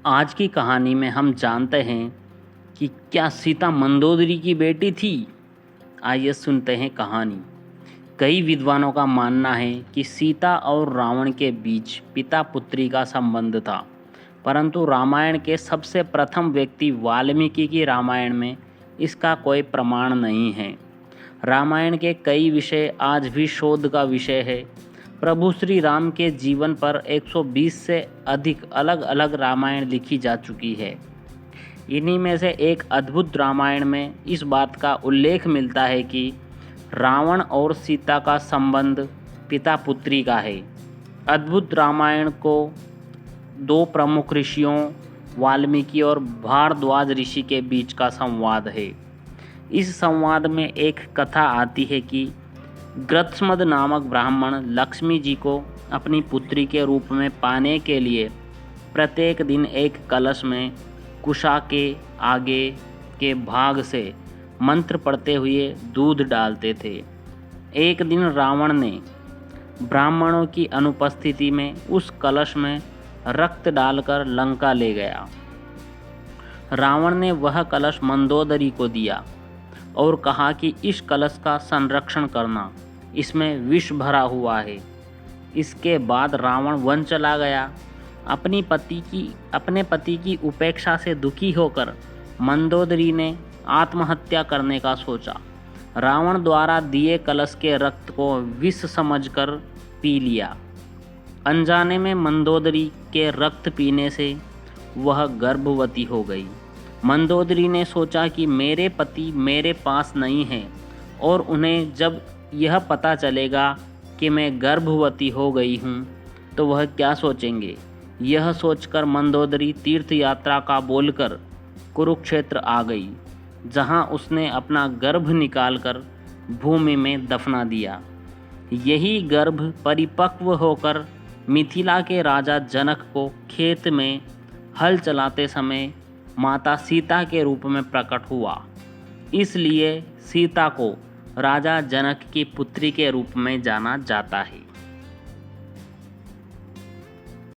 आज की कहानी में हम जानते हैं कि क्या सीता मंदोदरी की बेटी थी। आइए सुनते हैं कहानी। कई विद्वानों का मानना है कि सीता और रावण के बीच पिता पुत्री का संबंध था, परंतु रामायण के सबसे प्रथम व्यक्ति वाल्मीकि की रामायण में इसका कोई प्रमाण नहीं है। रामायण के कई विषय आज भी शोध का विषय है। प्रभु श्री राम के जीवन पर 120 से अधिक अलग अलग रामायण लिखी जा चुकी है। इन्हीं में से एक अद्भुत रामायण में इस बात का उल्लेख मिलता है कि रावण और सीता का संबंध पिता पुत्री का है। अद्भुत रामायण को दो प्रमुख ऋषियों वाल्मीकि और भारद्वाज ऋषि के बीच का संवाद है। इस संवाद में एक कथा आती है कि गृत्समद नामक ब्राह्मण लक्ष्मी जी को अपनी पुत्री के रूप में पाने के लिए प्रत्येक दिन एक कलश में कुशा के आगे के भाग से मंत्र पढ़ते हुए दूध डालते थे। एक दिन रावण ने ब्राह्मणों की अनुपस्थिति में उस कलश में रक्त डालकर लंका ले गया। रावण ने वह कलश मंदोदरी को दिया और कहा कि इस कलश का संरक्षण करना, इसमें विष भरा हुआ है। इसके बाद रावण वन चला गया। अपने पति की उपेक्षा से दुखी होकर मंदोदरी ने आत्महत्या करने का सोचा। रावण द्वारा दिए कलश के रक्त को विष समझकर पी लिया। अनजाने में मंदोदरी के रक्त पीने से वह गर्भवती हो गई। मंदोदरी ने सोचा कि मेरे पति मेरे पास नहीं हैं और उन्हें जब यह पता चलेगा कि मैं गर्भवती हो गई हूँ तो वह क्या सोचेंगे। यह सोचकर मंदोदरी तीर्थ यात्रा का बोलकर कुरुक्षेत्र आ गई, जहाँ उसने अपना गर्भ निकालकर भूमि में दफना दिया। यही गर्भ परिपक्व होकर मिथिला के राजा जनक को खेत में हल चलाते समय माता सीता के रूप में प्रकट हुआ। इसलिए सीता को राजा जनक की पुत्री के रूप में जाना जाता है।